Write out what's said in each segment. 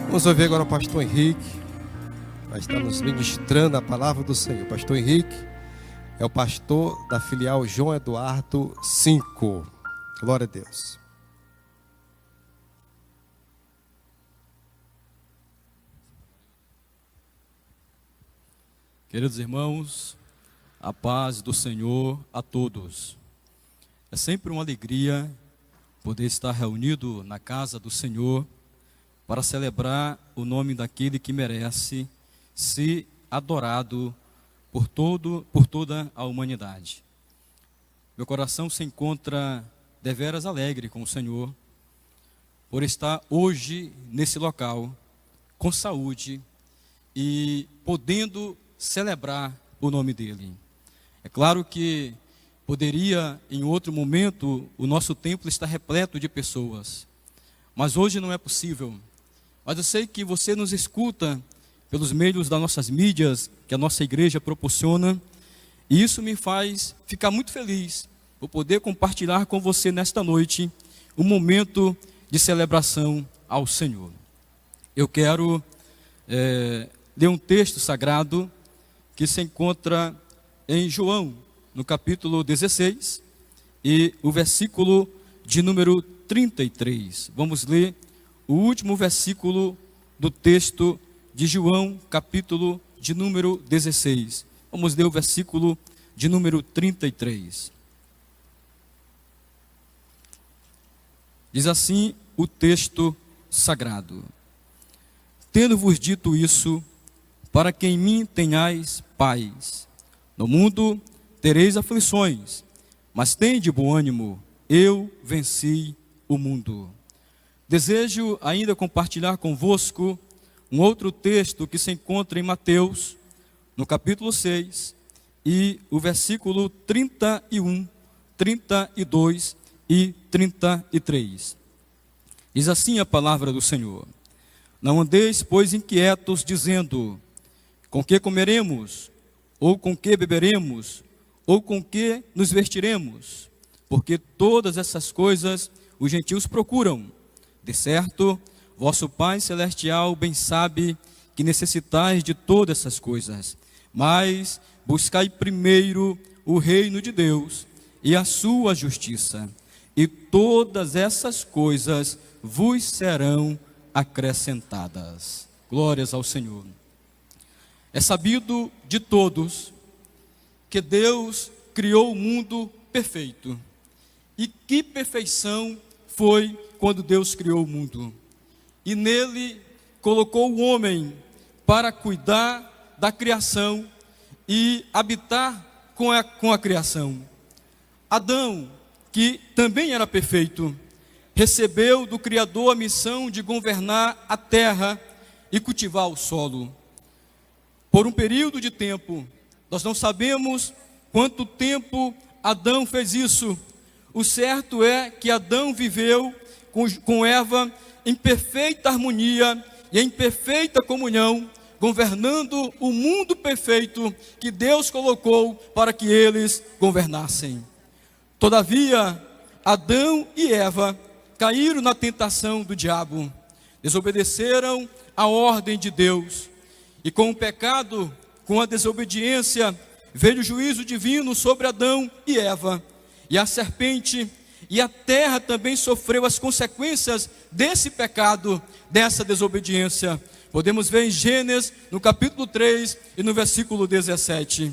Vamos ouvir agora o pastor Henrique, vai estar nos ministrando a palavra do Senhor. O pastor Henrique é o pastor da filial João Eduardo 5. Glória a Deus. Queridos irmãos, a paz do Senhor a todos. É sempre uma alegria poder estar reunido na casa do Senhor para celebrar o nome daquele que merece ser adorado por toda a humanidade. Meu coração se encontra deveras alegre com o Senhor por estar hoje nesse local com saúde e podendo celebrar o nome dele. É claro que poderia em outro momento o nosso templo estar repleto de pessoas, mas hoje não é possível. Mas eu sei que você nos escuta pelos meios das nossas mídias que a nossa igreja proporciona, e isso me faz ficar muito feliz por poder compartilhar com você nesta noite um momento de celebração ao Senhor. Eu quero ler um texto sagrado que se encontra em João, no capítulo 16, e o versículo de número 33. Vamos ler o último versículo do texto de João, capítulo de número 16. Vamos ler o versículo de número 33. Diz assim o texto sagrado: Tendo-vos dito isso, para que em mim tenhais paz. No mundo tereis aflições, mas tende bom ânimo, eu venci o mundo. Desejo ainda compartilhar convosco um outro texto que se encontra em Mateus, no capítulo 6, e o versículo 31, 32 e 33. Diz assim a palavra do Senhor: Não andeis, pois, inquietos, dizendo: com que comeremos? Ou com que beberemos? Ou com que nos vestiremos? Porque todas essas coisas os gentios procuram. De certo, vosso Pai Celestial bem sabe que necessitais de todas essas coisas. Mas buscai primeiro o reino de Deus e a sua justiça, e todas essas coisas vos serão acrescentadas. Glórias ao Senhor. É sabido de todos que Deus criou o mundo perfeito. E que perfeição foi quando Deus criou o mundo. E nele colocou o homem para cuidar da criação e habitar com a criação. Adão, que também era perfeito, recebeu do Criador a missão de governar a terra e cultivar o solo. Por um período de tempo, nós não sabemos quanto tempo Adão fez isso. O certo é que Adão viveu com Eva em perfeita harmonia e em perfeita comunhão, governando o mundo perfeito que Deus colocou para que eles governassem. Todavia, Adão e Eva caíram na tentação do diabo, desobedeceram a ordem de Deus, e com o pecado, com a desobediência, veio o juízo divino sobre Adão e Eva, e a serpente e a terra também sofreu as consequências desse pecado, dessa desobediência. Podemos ver em Gênesis, no capítulo 3 e no versículo 17.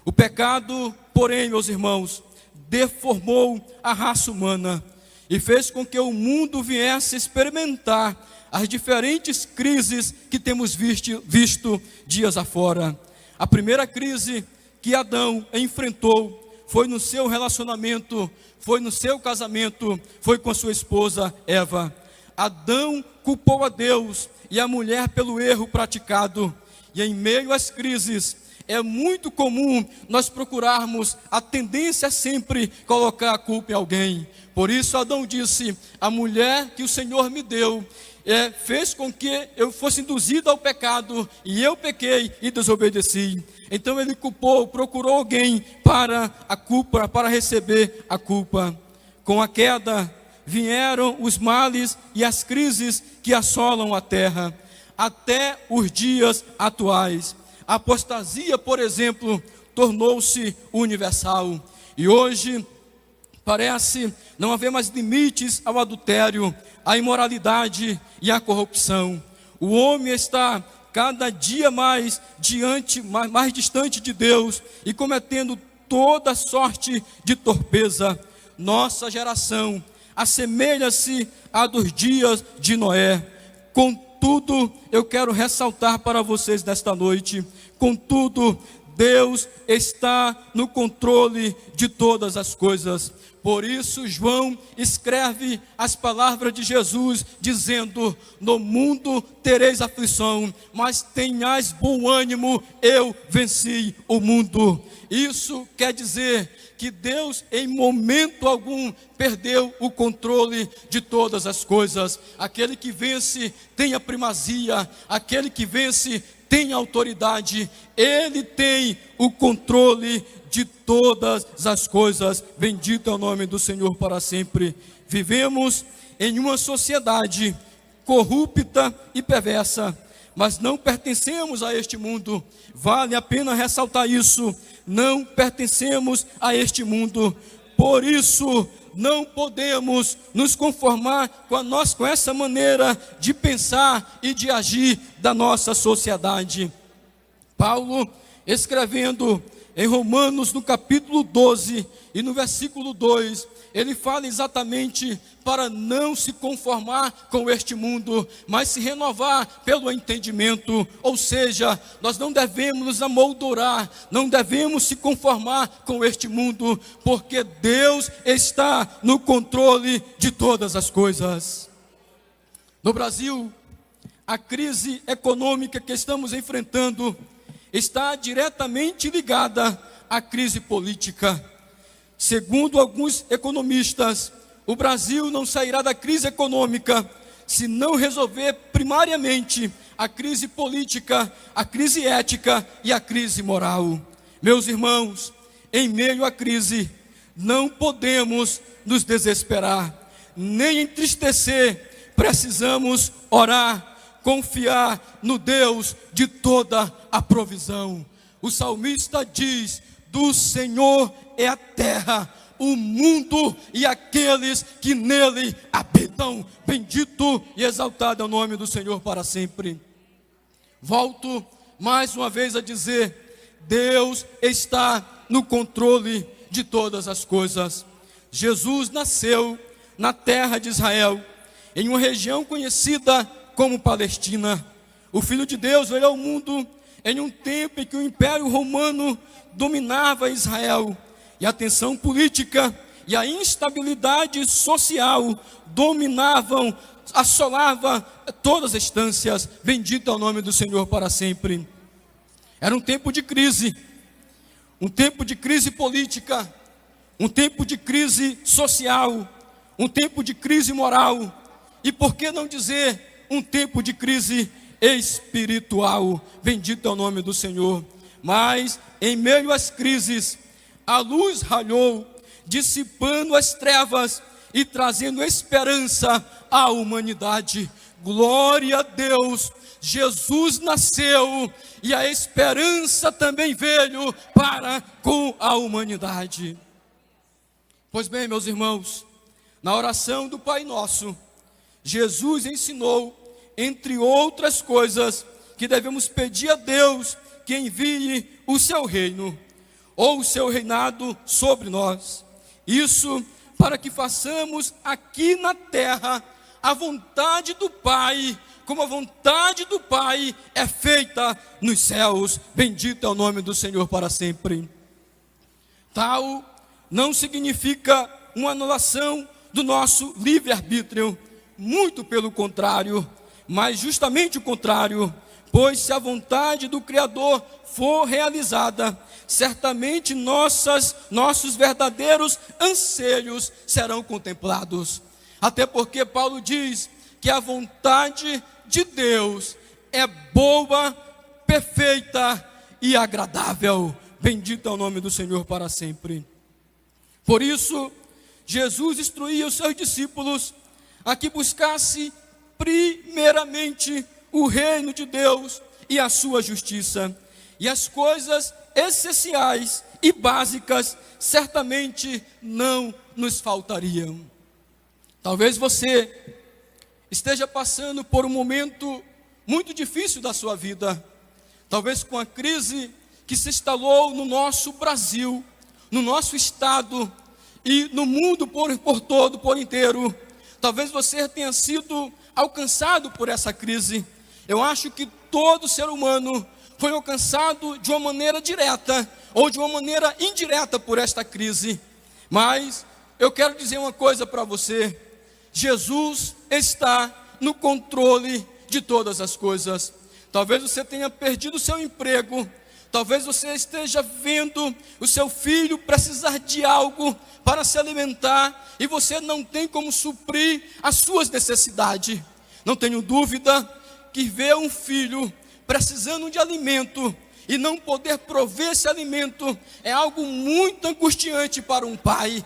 O pecado, porém, meus irmãos, deformou a raça humana e fez com que o mundo viesse experimentar as diferentes crises que temos visto dias afora. A primeira crise que Adão enfrentou foi no seu relacionamento, foi no seu casamento, foi com a sua esposa Eva. Adão culpou a Deus e a mulher pelo erro praticado. E em meio às crises, é muito comum nós procurarmos, a tendência é sempre colocar a culpa em alguém. Por isso Adão disse: a mulher que o Senhor me deu fez com que eu fosse induzido ao pecado, e eu pequei e desobedeci. Então ele procurou alguém para receber a culpa. Com a queda vieram os males e as crises que assolam a terra. até os dias atuais. A apostasia, por exemplo, tornou-se universal. E hoje parece não haver mais limites ao adultério, à imoralidade e à corrupção. O homem está cada dia mais distante de Deus e cometendo toda sorte de torpeza. Nossa geração assemelha-se à dos dias de Noé. Contudo, eu quero ressaltar para vocês nesta noite, contudo, Deus está no controle de todas as coisas. Por isso João escreve as palavras de Jesus, dizendo: no mundo tereis aflição, mas tenhais bom ânimo, eu venci o mundo. Isso quer dizer que Deus em momento algum perdeu o controle de todas as coisas. Aquele que vence tem a primazia, aquele que vence tem autoridade, Ele tem o controle de todas as coisas. Bendito é o nome do Senhor para sempre. Vivemos em uma sociedade corrupta e perversa, mas não pertencemos a este mundo. Vale a pena ressaltar isso. Não pertencemos a este mundo. Por isso, não podemos nos conformar com essa maneira de pensar e de agir da nossa sociedade. Paulo, escrevendo em Romanos, no capítulo 12 e no versículo 2, ele fala exatamente para não se conformar com este mundo, mas se renovar pelo entendimento. Ou seja, nós não devemos nos amoldurar, não devemos se conformar com este mundo, porque Deus está no controle de todas as coisas. No Brasil, a crise econômica que estamos enfrentando está diretamente ligada à crise política. Segundo alguns economistas, o Brasil não sairá da crise econômica se não resolver primariamente a crise política, a crise ética e a crise moral. Meus irmãos, em meio à crise, não podemos nos desesperar, nem entristecer. Precisamos orar, confiar no Deus de toda a provisão. O salmista diz: do Senhor é a terra, o mundo e aqueles que nele habitam. Bendito e exaltado é o nome do Senhor para sempre. Volto mais uma vez a dizer: Deus está no controle de todas as coisas. Jesus nasceu na terra de Israel, em uma região conhecida como Palestina. O Filho de Deus veio ao mundo em um tempo em que o Império Romano dominava Israel, e a tensão política e a instabilidade social assolavam todas as instâncias. Bendito é o nome do Senhor para sempre. Era um tempo de crise política, um tempo de crise social, um tempo de crise moral, e por que não dizer um tempo de crise espiritual. Bendito é o nome do Senhor. Mas em meio às crises, a luz raiou, dissipando as trevas e trazendo esperança à humanidade. Glória a Deus, Jesus nasceu e a esperança também veio para com a humanidade. Pois bem, meus irmãos, na oração do Pai Nosso, Jesus ensinou, entre outras coisas, que devemos pedir a Deus que envie o seu reino, ou o seu reinado sobre nós. Isso para que façamos aqui na terra a vontade do Pai, como a vontade do Pai é feita nos céus. Bendito é o nome do Senhor para sempre. Tal não significa uma anulação do nosso livre-arbítrio, muito pelo contrário, mas justamente o contrário. Pois se a vontade do Criador for realizada, certamente nossos verdadeiros anseios serão contemplados. Até porque Paulo diz que a vontade de Deus é boa, perfeita e agradável. Bendito é o nome do Senhor para sempre. Por isso, Jesus instruía os seus discípulos a que buscasse primeiramente o reino de Deus e a sua justiça, e as coisas essenciais e básicas certamente não nos faltariam. Talvez você esteja passando por um momento muito difícil da sua vida, talvez com a crise que se instalou no nosso Brasil, no nosso estado e no mundo por todo, por inteiro. Talvez você tenha sido alcançado por essa crise. Eu acho que todo ser humano foi alcançado de uma maneira direta ou de uma maneira indireta por esta crise. Mas eu quero dizer uma coisa para você: Jesus está no controle de todas as coisas. Talvez você tenha perdido o seu emprego, talvez você esteja vendo o seu filho precisar de algo para se alimentar e você não tem como suprir as suas necessidades. Não tenho dúvida que ver um filho precisando de alimento e não poder prover esse alimento é algo muito angustiante para um pai.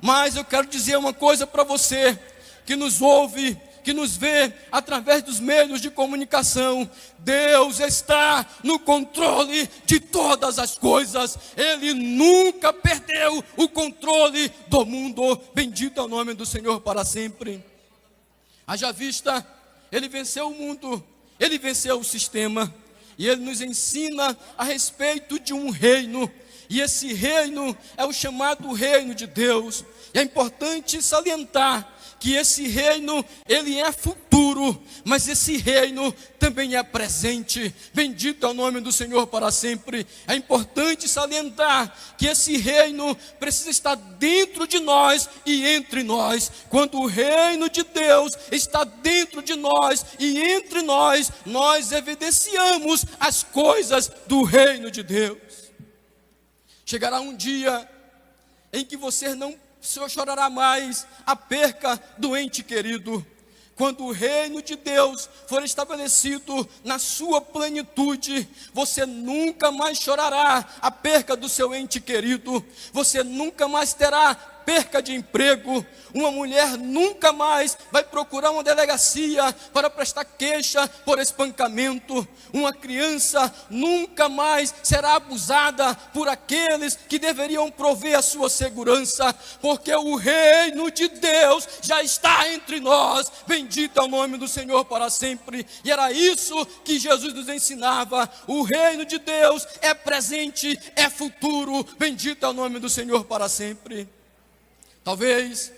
Mas eu quero dizer uma coisa para você que nos ouve, que nos vê através dos meios de comunicação: Deus está no controle de todas as coisas. Ele nunca perdeu o controle do mundo. Bendito é o nome do Senhor para sempre. Haja vista, Ele venceu o mundo, Ele venceu o sistema, e Ele nos ensina a respeito de um reino, e esse reino é o chamado reino de Deus. E é importante salientar que esse reino, ele é futuro, mas esse reino também é presente. Bendito é o nome do Senhor para sempre. É importante salientar que esse reino precisa estar dentro de nós e entre nós. Quando o reino de Deus está dentro de nós e entre nós, nós evidenciamos as coisas do reino de Deus. Chegará um dia em que você não chorará mais a perca do ente querido. Quando o reino de Deus for estabelecido na sua plenitude, você nunca mais chorará a perca do seu ente querido. Você nunca mais terá perca de emprego. Uma mulher nunca mais vai procurar uma delegacia para prestar queixa por espancamento. Uma criança nunca mais será abusada por aqueles que deveriam prover a sua segurança, porque o reino de Deus já está entre nós. Bendito é o nome do Senhor para sempre. E era isso que Jesus nos ensinava: o reino de Deus é presente, é futuro. Bendito é o nome do Senhor para sempre. Talvez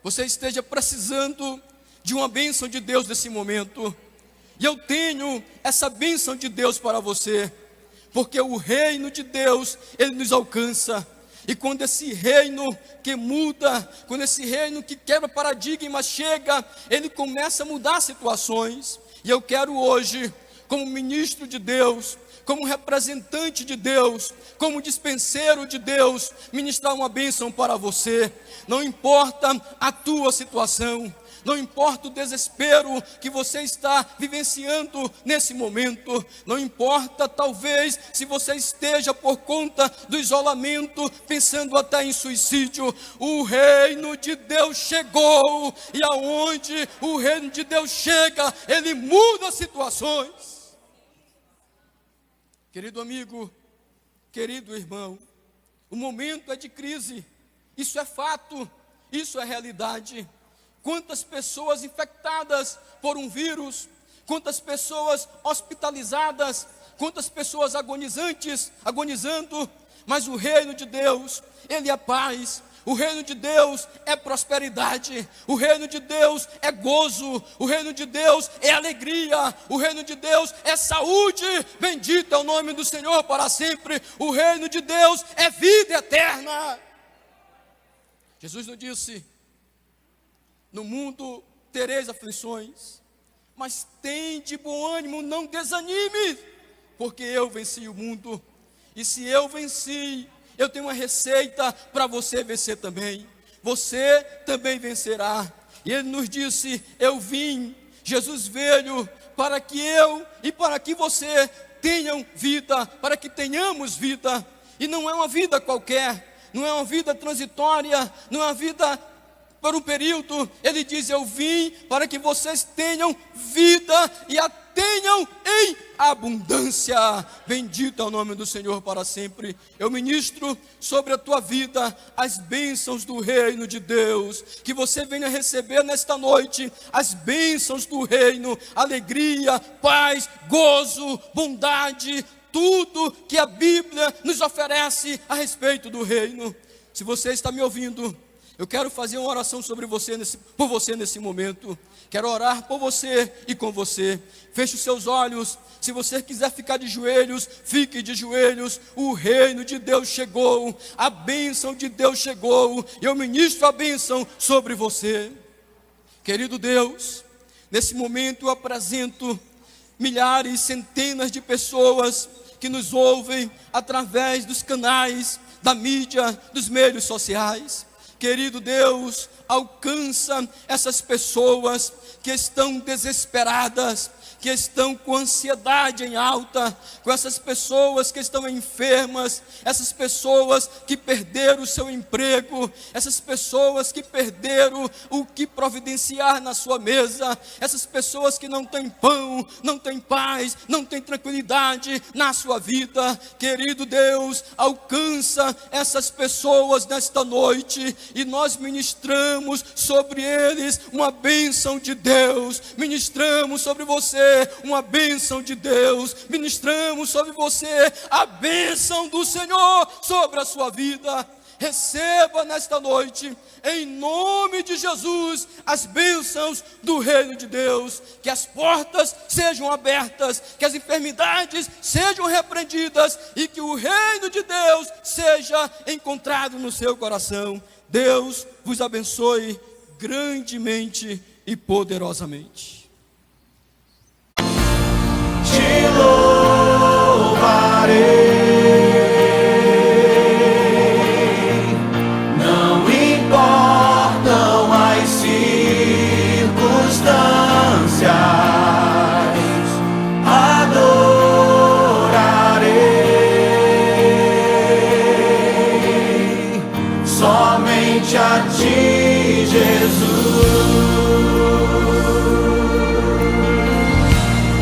você esteja precisando de uma bênção de Deus nesse momento, e eu tenho essa bênção de Deus para você, porque o reino de Deus, ele nos alcança. E quando esse reino que muda, quando esse reino que quebra paradigma chega, ele começa a mudar situações. E eu quero hoje, como ministro de Deus, como representante de Deus, como dispenseiro de Deus, ministrar uma bênção para você. Não importa a tua situação, não importa o desespero que você está vivenciando nesse momento, não importa talvez se você esteja por conta do isolamento, pensando até em suicídio. O reino de Deus chegou, e aonde o reino de Deus chega, ele muda situações. Querido amigo, querido irmão, o momento é de crise, isso é fato, isso é realidade. Quantas pessoas infectadas por um vírus, quantas pessoas hospitalizadas, quantas pessoas agonizando, mas o reino de Deus, ele é paz. O reino de Deus é prosperidade, o reino de Deus é gozo, o reino de Deus é alegria, o reino de Deus é saúde. Bendito é o nome do Senhor para sempre. O reino de Deus é vida eterna. Jesus nos disse: no mundo tereis aflições, mas tende bom ânimo, não desanime, porque eu venci o mundo. E se eu venci, eu tenho uma receita para você vencer também. Você também vencerá. E ele nos disse: eu vim, Jesus veio para que eu e para que você tenham vida, para que tenhamos vida. E não é uma vida qualquer, não é uma vida transitória, não é uma vida por um período. Ele diz: eu vim para que vocês tenham vida e a tenham em abundância. Bendito é o nome do Senhor para sempre. Eu ministro sobre a tua vida as bênçãos do reino de Deus, que você venha receber nesta noite as bênçãos do reino, alegria, paz, gozo, bondade, tudo que a Bíblia nos oferece a respeito do reino. Se você está me ouvindo, eu quero fazer uma oração sobre você por você nesse momento. Quero orar por você e com você. Feche os seus olhos. Se você quiser ficar de joelhos, fique de joelhos. O reino de Deus chegou. A bênção de Deus chegou. Eu ministro a bênção sobre você. Querido Deus, nesse momento eu apresento milhares, centenas de pessoas que nos ouvem através dos canais da mídia, dos meios sociais. Querido Deus, alcança essas pessoas que estão desesperadas, que estão com ansiedade em alta, com essas pessoas que estão enfermas, essas pessoas que perderam o seu emprego, essas pessoas que perderam o que providenciar na sua mesa, essas pessoas que não têm pão, não têm paz, não têm tranquilidade na sua vida. Querido Deus, alcança essas pessoas nesta noite e nós ministramos sobre eles uma bênção de Deus, ministramos sobre você uma bênção de Deus, ministramos sobre você a bênção do Senhor sobre a sua vida. Receba nesta noite, em nome de Jesus, as bênçãos do reino de Deus. Que as portas sejam abertas, que as enfermidades sejam repreendidas e que o reino de Deus seja encontrado no seu coração. Deus vos abençoe grandemente e poderosamente. Te louvarei.